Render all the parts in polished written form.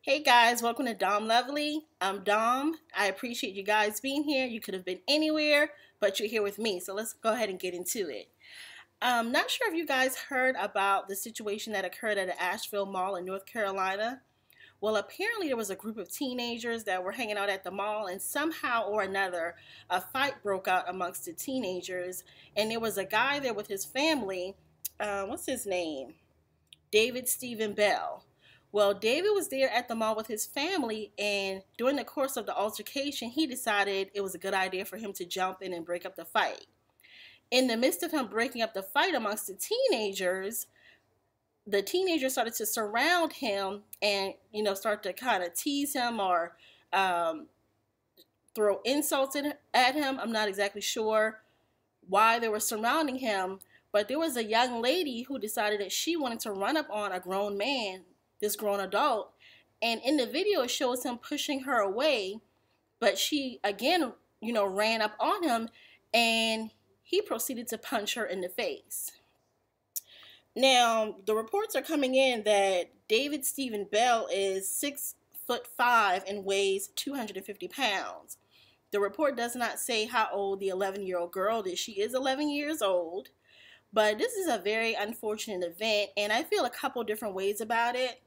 Hey guys, welcome to Dom Lovely. I'm Dom. I appreciate you guys being here. You could have been anywhere, but you're here with me. So let's go ahead and get into it. Not sure if you guys heard about the situation that occurred at the Asheville Mall in North Carolina. Well, apparently there was a group of teenagers that were hanging out at the mall, and somehow or another, a fight broke out amongst the teenagers. And there was a guy there with his family. What's his name? David Stephen Bell. Well, David was there at the mall with his family, and during the course of the altercation, he decided it was a good idea for him to jump in and break up the fight. In the midst of him breaking up the fight amongst the teenagers started to surround him and, start to kind of tease him or um, throw insults at him. I'm not exactly sure why they were surrounding him, but there was a young lady who decided that she wanted to run up on a grown man, this grown adult, and in the video it shows him pushing her away, but she again, ran up on him and he proceeded to punch her in the face. Now, the reports are coming in that David Stephen Bell is 6'5" and weighs 250 pounds. The report does not say how old the 11-year-old girl is. She is 11 years old. But this is a very unfortunate event, and I feel a couple different ways about it.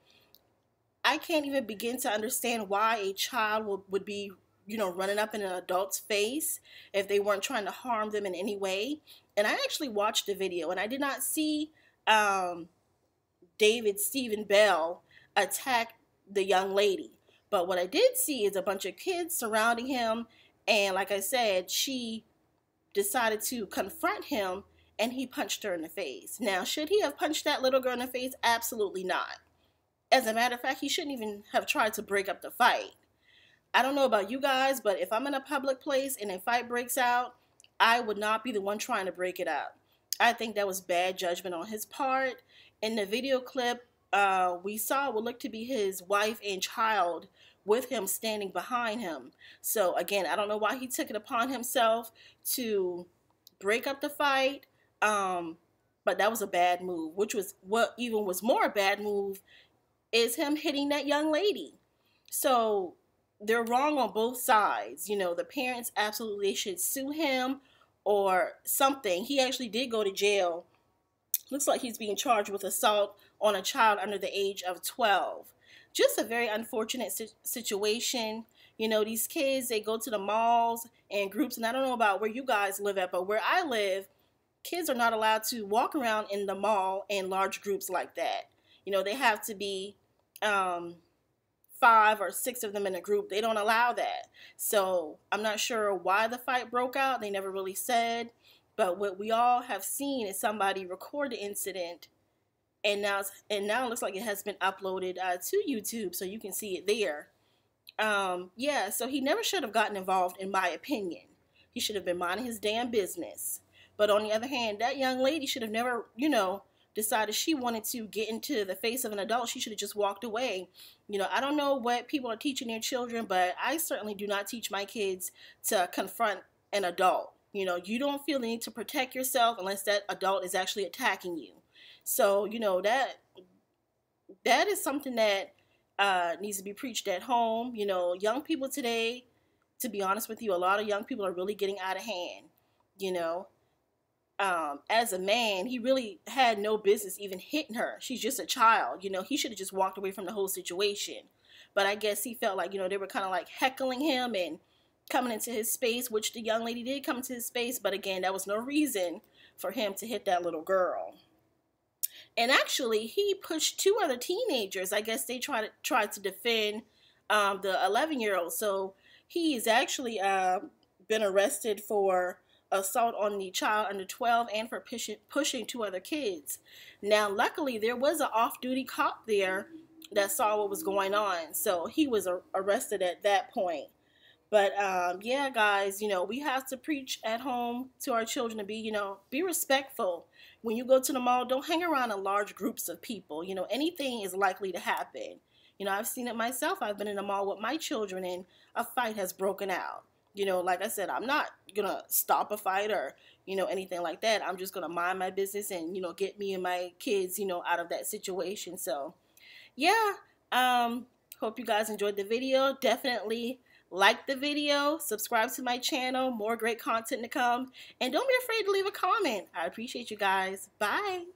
I can't even begin to understand why a child would be, running up in an adult's face if they weren't trying to harm them in any way. And I actually watched the video, and I did not see David Stephen Bell attack the young lady. But what I did see is a bunch of kids surrounding him, and like I said, she decided to confront him and he punched her in the face. Now, should he have punched that little girl in the face? Absolutely not. As a matter of fact, he shouldn't even have tried to break up the fight. I don't know about you guys, but if I'm in a public place and a fight breaks out, I would not be the one trying to break it up. I think that was bad judgment on his part. In the video clip, we saw what looked to be his wife and child with him standing behind him. So again, I don't know why he took it upon himself to break up the fight. But that was a bad move, which was what even was more a bad move is him hitting that young lady. So they're wrong on both sides. The parents absolutely should sue him or something. He actually did go to jail. Looks like he's being charged with assault on a child under the age of 12. Just a very unfortunate situation. These kids, they go to the malls and groups, and I don't know about where you guys live at, but where I live, kids are not allowed to walk around in the mall in large groups like that. They have to be 5 or 6 of them in a group. They don't allow that. So I'm not sure why the fight broke out. They never really said. But what we all have seen is somebody record the incident, and now it looks like it has been uploaded to YouTube, so you can see it there. Yeah, so he never should have gotten involved, in my opinion. He should have been minding his damn business. But on the other hand, that young lady should have never, decided she wanted to get into the face of an adult. She should have just walked away. I don't know what people are teaching their children, but I certainly do not teach my kids to confront an adult. You don't feel the need to protect yourself unless that adult is actually attacking you. So, that is something that needs to be preached at home. Young people today, to be honest with you, a lot of young people are really getting out of hand. As a man, he really had no business even hitting her. She's just a child. He should have just walked away from the whole situation. But I guess he felt like, they were kind of like heckling him and coming into his space, which the young lady did come into his space. But again, that was no reason for him to hit that little girl. And actually, he pushed 2 other teenagers. I guess they tried to defend the 11-year-old. So he's actually been arrested for assault on the child under 12 and for pushing 2 other kids. Now, luckily, there was an off-duty cop there that saw what was going on, so he was arrested at that point. But yeah, guys, we have to preach at home to our children to be respectful. When you go to the mall, don't hang around in large groups of people. Anything is likely to happen. I've seen it myself. I've been in the mall with my children and a fight has broken out. Like I said, I'm not going to stop a fight or, anything like that. I'm just going to mind my business and, get me and my kids, out of that situation. So, yeah, Hope you guys enjoyed the video. Definitely like the video, subscribe to my channel, more great content to come, and don't be afraid to leave a comment. I appreciate you guys. Bye.